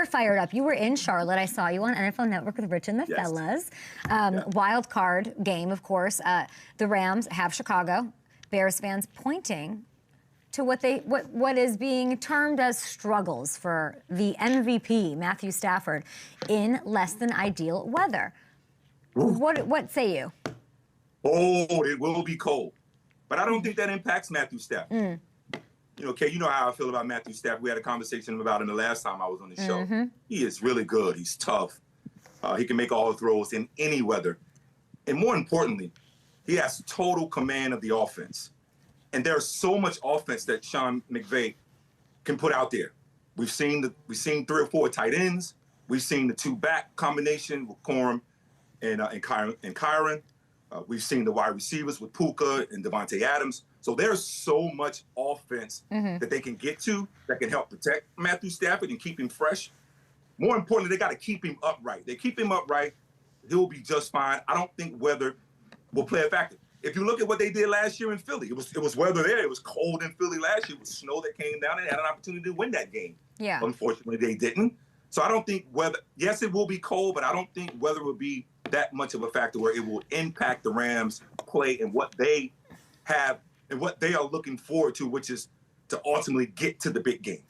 were fired up. You were in Charlotte. I saw you on NFL Network with Rich and the Fellas. Wild card game, of course. The Rams have Chicago. Bears fans pointing to what is being termed as struggles for the MVP, Matthew Stafford, in less than ideal weather. What say you? Oh, it will be cold. But I don't think that impacts Matthew Stafford. You know, Kay, you know how I feel about Matthew Stafford. We had a conversation about him the last time I was on the show. He is really good. He's tough. He can make all the throws in any weather. And more importantly, he has total command of the offense. And there's so much offense that Sean McVay can put out there. We've seen 3 or 4 tight ends. We've seen the 2-back combination with Corum and Kyron. We've seen the wide receivers with Puka and Davante Adams. So there's so much offense that they can get to that can help protect Matthew Stafford and keep him fresh. More importantly, they got to keep him upright. They keep him upright, he'll be just fine. I don't think weather will play a factor. If you look at what they did last year in Philly, it was weather there. It was cold in Philly last year. It was snow that came down and had an opportunity to win that game. Yeah. Unfortunately, they didn't. So I don't think weather, yes, it will be cold, but I don't think weather will be that much of a factor where it will impact the Rams' play and what they have and what they are looking forward to, which is to ultimately get to the big game.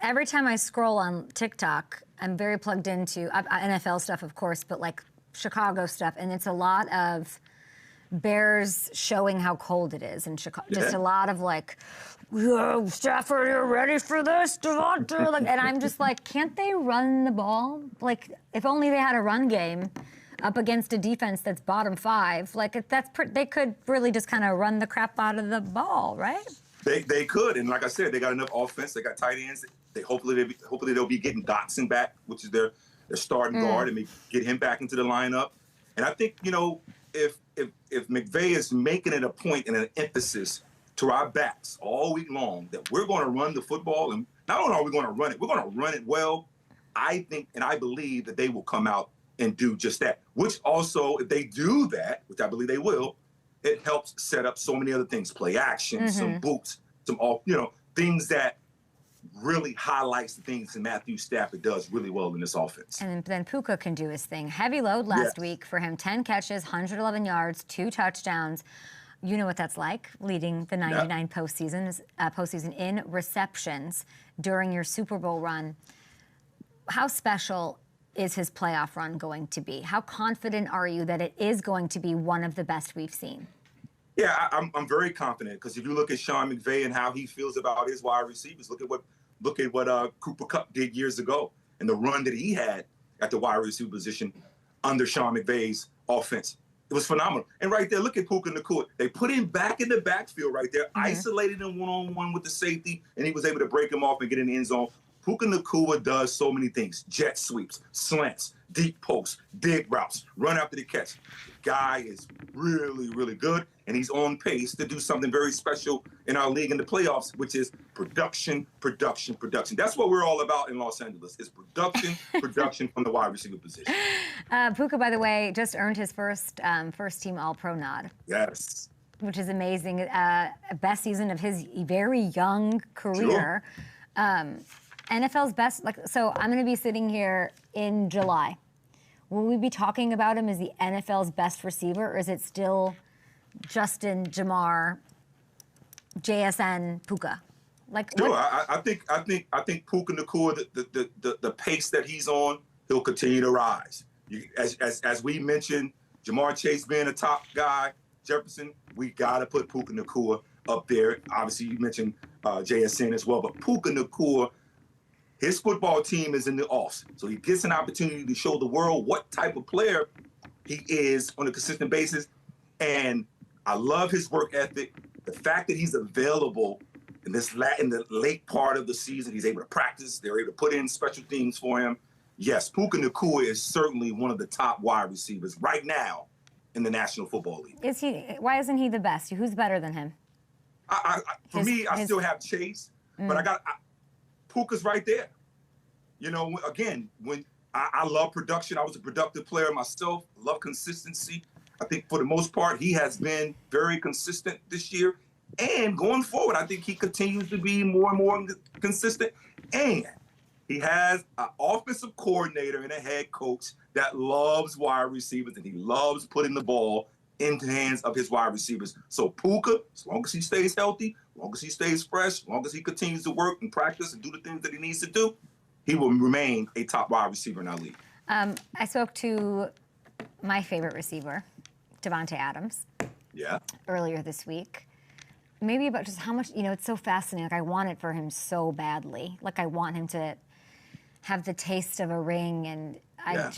Every time I scroll on TikTok, I'm very plugged into NFL stuff, of course, but like Chicago stuff, and it's a lot of Bears showing how cold it is in Chicago. Just a lot of like, "Yo, Stafford, you're ready for this, Davante?" Like, and I'm just like, can't they run the ball? Like, if only they had a run game up against a defense that's bottom 5. Like, they could really just kind of run the crap out of the ball, right? They could, and like I said, they got enough offense. They got tight ends. Hopefully they'll be getting Dotson back, which is their starting guard, and maybe get him back into the lineup. And I think, you know, if McVay is making it a point and an emphasis to our backs all week long that we're going to run the football, and not only are we going to run it, we're going to run it well. I think and I believe that they will come out and do just that. Which also, if they do that, which I believe they will, it helps set up so many other things: play action, some boots, things that really highlights the things that Matthew Stafford does really well in this offense. And then Puka can do his thing. Heavy load last week for him. 10 catches, 111 yards, 2 touchdowns. You know what that's like, leading the 99 postseason in receptions during your Super Bowl run. How special is his playoff run going to be? How confident are you that it is going to be one of the best we've seen? Yeah, I'm very confident, because if you look at Sean McVay and how he feels about his wide receivers, look at what Cooper Kupp did years ago and the run that he had at the wide receiver position under Sean McVay's offense. It was phenomenal. And right there, look at Puka Nacua. They put him back in the backfield right there, isolated him one-on-one with the safety, and he was able to break him off and get in the end zone. Puka Nacua does so many things: jet sweeps, slants, deep posts, dig routes, run after the catch. The guy is really, really good, and he's on pace to do something very special in our league in the playoffs, which is production, production, production. That's what we're all about in Los Angeles, is production, production from the wide receiver position. Puka, by the way, just earned his first team All-Pro nod. Yes. Which is amazing. Best season of his very young career. Sure. NFL's best, so I'm going to be sitting here in July. Will we be talking about him as the NFL's best receiver, or is it still Justin, Jamar, JSN, Puka? Sure, I think Puka Nacua, the pace that he's on, he'll continue to rise. As we mentioned, Jamar Chase being a top guy, Jefferson, we got to put Puka Nacua up there. Obviously, you mentioned JSN as well, but Puka Nacua, his football team is in the offs, so he gets an opportunity to show the world what type of player he is on a consistent basis. And I love his work ethic. The fact that he's available in the late part of the season, he's able to practice. They're able to put in special things for him. Yes, Puka Nacua is certainly one of the top wide receivers right now in the National Football League. Is he? Why isn't he the best? Who's better than him? For me, I still have Chase, but Puka's right there. You know, again, when I love production, I was a productive player myself, love consistency. I think for the most part, he has been very consistent this year. And going forward, I think he continues to be more and more consistent. And He has an offensive coordinator and a head coach that loves wide receivers, and he loves putting the ball into the hands of his wide receivers. So Puka, as long as he stays healthy, as long as he stays fresh, as long as he continues to work and practice and do the things that he needs to do, he will remain a top wide receiver in our league. I spoke to my favorite receiver, Davante Adams, earlier this week. Maybe about just how much, it's so fascinating. Like, I want it for him so badly. Like, I want him to have the taste of a ring, and I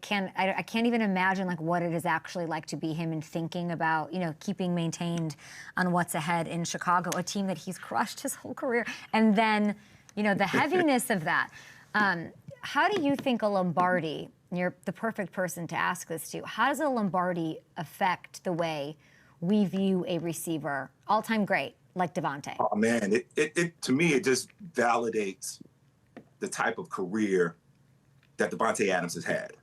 can't even imagine like what it is actually like to be him and thinking about, keeping maintained on what's ahead in Chicago, a team that he's crushed his whole career. And then, the heaviness of that. How do you think a Lombardi, you're the perfect person to ask this to, how does a Lombardi affect the way we view a receiver, all-time great, like Davante? Oh, man, it to me, it just validates the type of career that Davante Adams has had.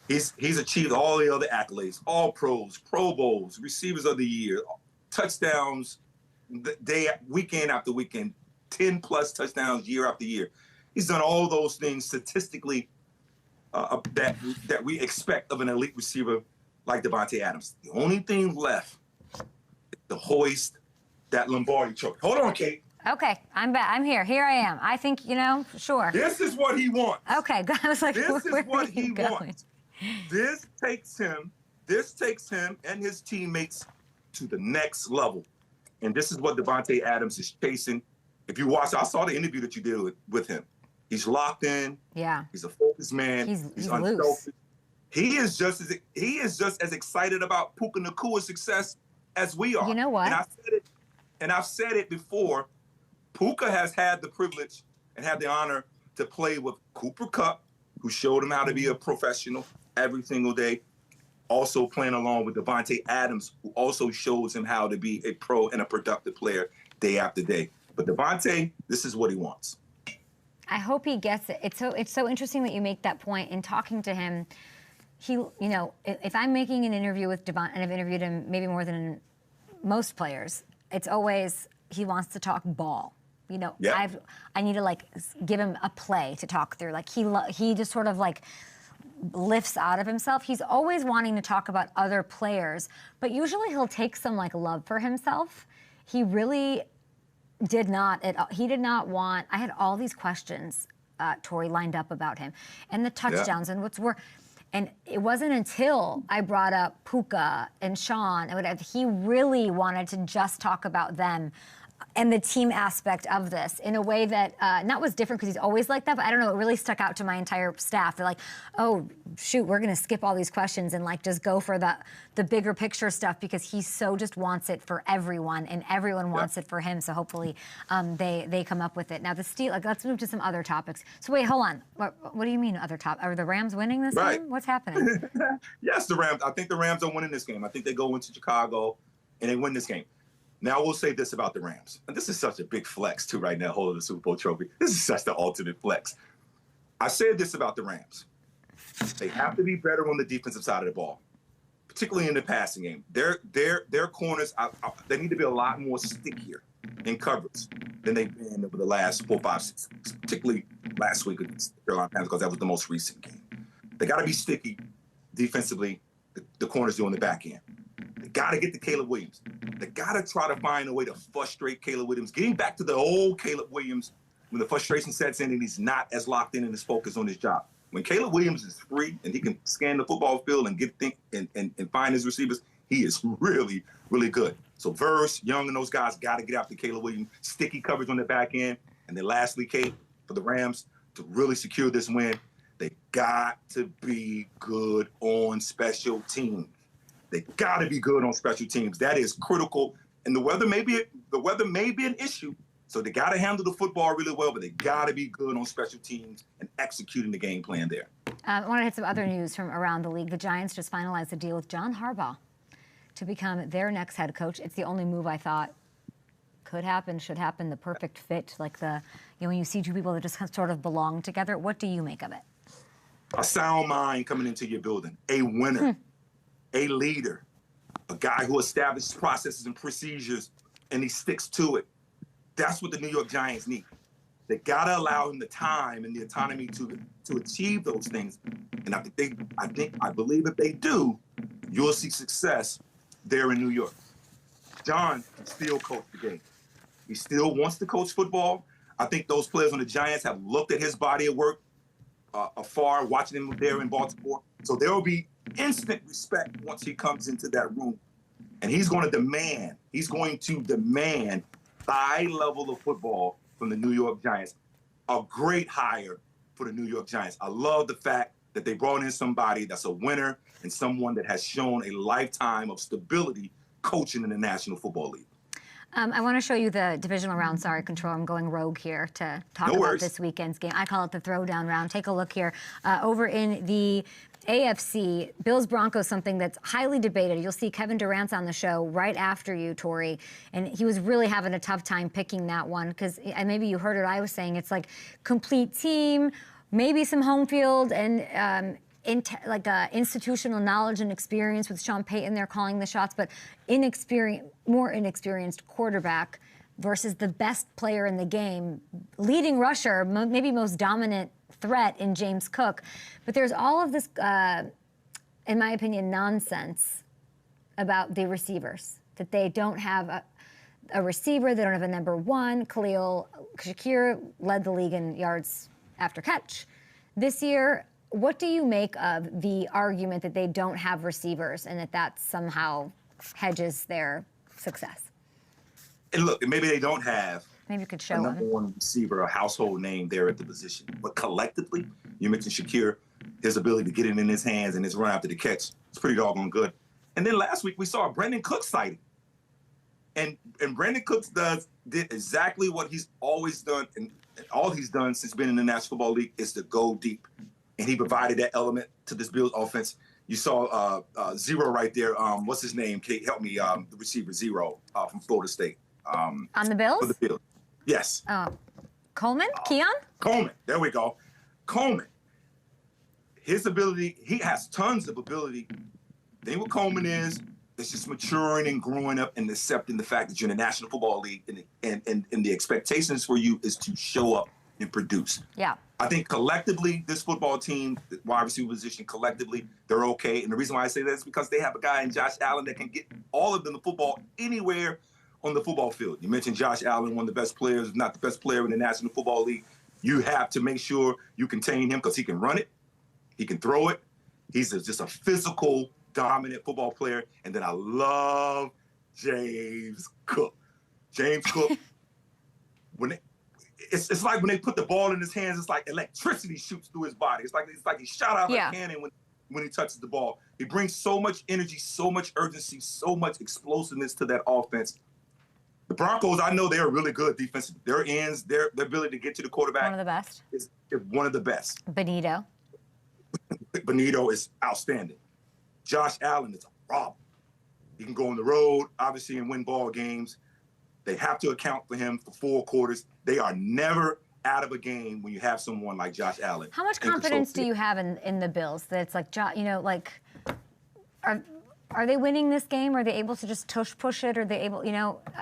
He's achieved all the other accolades, all pros, Pro Bowls, receivers of the year, touchdowns, weekend after weekend, 10-plus touchdowns year after year. He's done all those things statistically that we expect of an elite receiver like Davante Adams. The only thing left is to hoist that Lombardi trophy. Hold on, Kate. Okay, I'm back. I'm here. Here I am. I think, sure. This is what he wants. Okay, I was like, this is what he going? wants. This takes him and his teammates to the next level. And this is what Davante Adams is chasing. If you watch, I saw the interview that you did with him. He's locked in. Yeah. He's a focused man. He's unselfish. Loose. He is just as excited about Puka Nacua's success as we are. You know what? And I've said it before. Puka has had the privilege and had the honor to play with Cooper Kupp, who showed him how to be a professional every single day. Also playing along with Davante Adams, who also shows him how to be a pro and a productive player day after day. But Davante, this is what he wants. I hope he gets it. It's so interesting that you make that point. In talking to him, if I'm making an interview with Davante, and I've interviewed him maybe more than most players, it's always he wants to talk ball. I need to give him a play to talk through. Like he just sort of lifts out of himself. He's always wanting to talk about other players, but usually he'll take some love for himself. He really did not. He did not want. I had all these questions, Torry, lined up about him and the touchdowns and what's worth. And it wasn't until I brought up Puka and Sean and whatever, he really wanted to just talk about them and the team aspect of this in a way that not was different because he's always like that, but I don't know, it really stuck out to my entire staff. They're like, oh, shoot, we're going to skip all these questions and just go for the bigger picture stuff because he so just wants it for everyone and everyone wants it for him. So hopefully they come up with it. Now, let's move to some other topics. So wait, hold on. What do you mean other topics? Are the Rams winning this game? What's happening? Yes, the Rams. I think the Rams are winning this game. I think they go into Chicago and they win this game. Now, I will say this about the Rams. And this is such a big flex, too, right now, holding the Super Bowl trophy. This is such the ultimate flex. I said this about the Rams. They have to be better on the defensive side of the ball, particularly in the passing game. Their corners, they need to be a lot more stickier in coverage than they've been over the last 4, 5, 6 weeks, particularly last week against the Carolina Panthers, because that was the most recent game. They got to be sticky defensively, the corners do on the back end. They got to get to Caleb Williams. They got to try to find a way to frustrate Caleb Williams, getting back to the old Caleb Williams when the frustration sets in and he's not as locked in and his focus on his job. When Caleb Williams is free and he can scan the football field and find his receivers, he is really, really good. So Verse, Young, and those guys got to get after Caleb Williams, sticky coverage on the back end. And then lastly, Kate, for the Rams to really secure this win, they got to be good on special teams. They got to be good on special teams. That is critical. And the weather may be an issue. So they got to handle the football really well, but they got to be good on special teams and executing the game plan there. I want to hit some other news from around the league. The Giants just finalized a deal with John Harbaugh to become their next head coach. It's the only move I thought could happen, should happen, the perfect fit, when you see two people that just sort of belong together. What do you make of it? A sound mind coming into your building, a winner. A leader, a guy who establishes processes and procedures, and he sticks to it. That's what the New York Giants need. They gotta allow him the time and the autonomy to achieve those things. And I believe if they do, you'll see success there in New York. John can still coach the game. He still wants to coach football. I think those players on the Giants have looked at his body of work afar, watching him there in Baltimore. So there will be instant respect once he comes into that room. And he's going to demand high level of football from the New York Giants. A great hire for the New York Giants. I love the fact that they brought in somebody that's a winner and someone that has shown a lifetime of stability coaching in the National Football League. I want to show you the divisional round. Sorry, Control, I'm going rogue here to talk about this weekend's game. I call it the throwdown round. Take a look here. Over in the AFC, Bills-Broncos, something that's highly debated. You'll see Kevin Durant's on the show right after you, Torry, and he was really having a tough time picking that one because, and maybe you heard what I was saying, it's like complete team, maybe some home field, and institutional knowledge and experience with Sean Payton there calling the shots, but more inexperienced quarterback versus the best player in the game, leading rusher, maybe most dominant threat in James Cook. But there's all of this, in my opinion, nonsense about the receivers, that they don't have a receiver, they don't have a number one. Khalil Shakir led the league in yards after catch this year. What do you make of the argument that they don't have receivers and that somehow hedges their success? And look, maybe they don't have maybe you could show a number one receiver, a household name there at the position. But collectively, you mentioned Shakir, his ability to get it in his hands and his run after the catch, it's pretty doggone good. And then last week we saw a Brandon Cooks sighting. And Brandon Cooks did exactly what he's always done, and all he's done since being in the National Football League is to go deep. And he provided that element to this Bills offense. You saw Zero right there. What's his name? Kate, help me. The receiver Zero from Florida State. On the Bills? For the Bills. Yes. Coleman? Keon? Coleman. There we go. Coleman. His ability, he has tons of ability. The thing with Coleman is just maturing and growing up and accepting the fact that you're in the National Football League and the expectations for you is to show up and produce. Yeah. I think collectively, this football team, the wide receiver position, collectively, they're okay. And the reason why I say that is because they have a guy in Josh Allen that can get all of them the football anywhere on the football field. You mentioned Josh Allen, one of the best players, if not the best player in the National Football League. You have to make sure you contain him because he can run it. He can throw it. He's just a physical, dominant football player. And then I love James Cook. James Cook, it's like when they put the ball in his hands, it's like electricity shoots through his body. It's like he shot out of a cannon when he touches the ball. He brings so much energy, so much urgency, so much explosiveness to that offense. The Broncos, I know they're really good defensively. Their ends, their ability to get to the quarterback. One of the best. Is one of the best. Benito is outstanding. Josh Allen is a problem. He can go on the road, obviously, and win ball games. They have to account for him for 4 quarters. They are never out of a game when you have someone like Josh Allen. How much confidence do you have in the Bills that it's like, are they winning this game? Are they able to just push it? Are they able,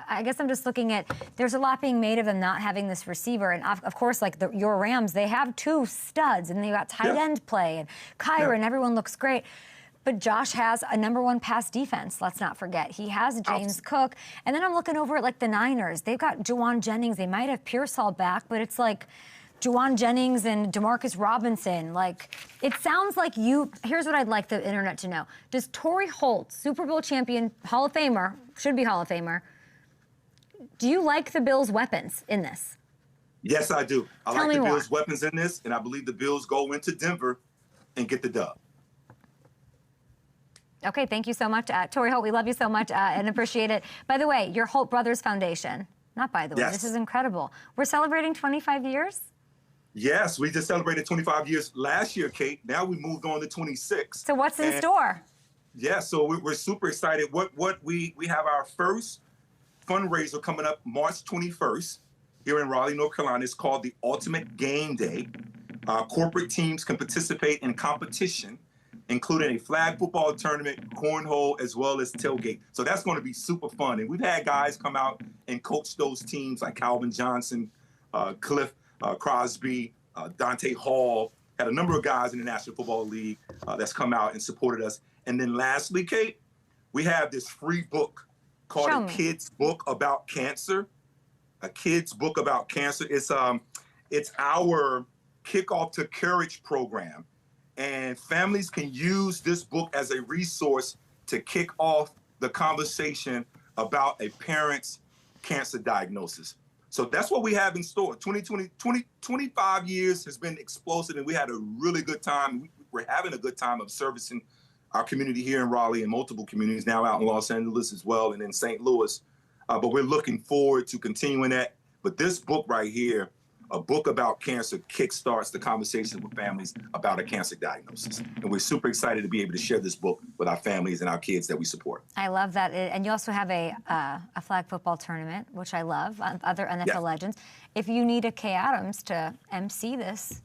I guess I'm just looking at, there's a lot being made of them not having this receiver. And of course, like your Rams, they have 2 studs and they got tight end play and Kyra and everyone looks great. But Josh has a number 1 pass defense, let's not forget. He has James Cook. And then I'm looking over at like the Niners. They've got Juwan Jennings. They might have Pearsall back, but it's like Juwan Jennings and Demarcus Robinson. Like, it sounds like here's what I'd like the internet to know. Does Torry Holt, Super Bowl champion, Hall of Famer, should be Hall of Famer, do you like the Bills' weapons in this? Yes, I do. I like the Bills' weapons in this, and I believe the Bills go into Denver and get the dub. Okay, thank you so much, Torry Holt. We love you so much and appreciate it. By the way, your Holt Brothers Foundation, not by the way, this is incredible. We're celebrating 25 years? Yes, we just celebrated 25 years last year, Kate. Now we moved on to 26. So what's in store? Yeah, so we're super excited. We have our first fundraiser coming up March 21st here in Raleigh, North Carolina. It's called the Ultimate Game Day. Corporate teams can participate in competition, including a flag football tournament, cornhole, as well as tailgate. So that's going to be super fun. And we've had guys come out and coach those teams like Calvin Johnson, Cliff Crosby, Dante Hall, had a number of guys in the National Football League that's come out and supported us. And then lastly, Kate, we have this free book called A Kid's Book About Cancer. A Kid's Book About Cancer. It's our Kickoff to Courage program. And families can use this book as a resource to kick off the conversation about a parent's cancer diagnosis. So that's what we have in store. 25 years has been explosive, and we had a really good time. We're having a good time of servicing our community here in Raleigh and multiple communities now out in Los Angeles as well and in St. Louis. But we're looking forward to continuing that. But this book right here, A Book About Cancer, kickstarts the conversation with families about a cancer diagnosis. And we're super excited to be able to share this book with our families and our kids that we support. I love that. And you also have a flag football tournament, which I love, other NFL legends. If you need a Kay Adams to MC this,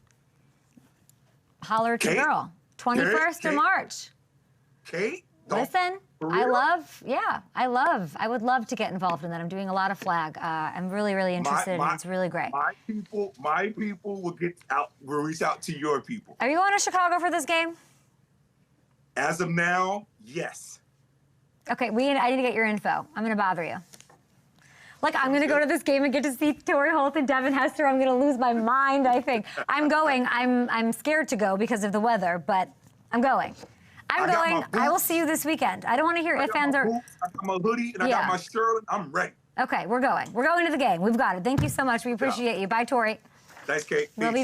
holler at your girl. 21st of March. Kate? Listen, I would love to get involved in that. I'm doing a lot of flag. I'm really, really interested, and it's really great. My people will reach out to your people. Are you going to Chicago for this game? As of now, yes. Okay, I need to get your info. I'm going to bother you. Like, I'm going to go to this game and get to see Torry Holt and Devin Hester. I'm going to lose my mind, I think. I'm going. I'm scared to go because of the weather, but I'm going. I'm going. I will see you this weekend. I don't want to hear if, ands, or... I got my hoodie, and I got my shirt. I'm ready. Okay, we're going. We're going to the game. We've got it. Thank you so much. We appreciate you. Bye, Torry. Thanks, Kate. We'll be back.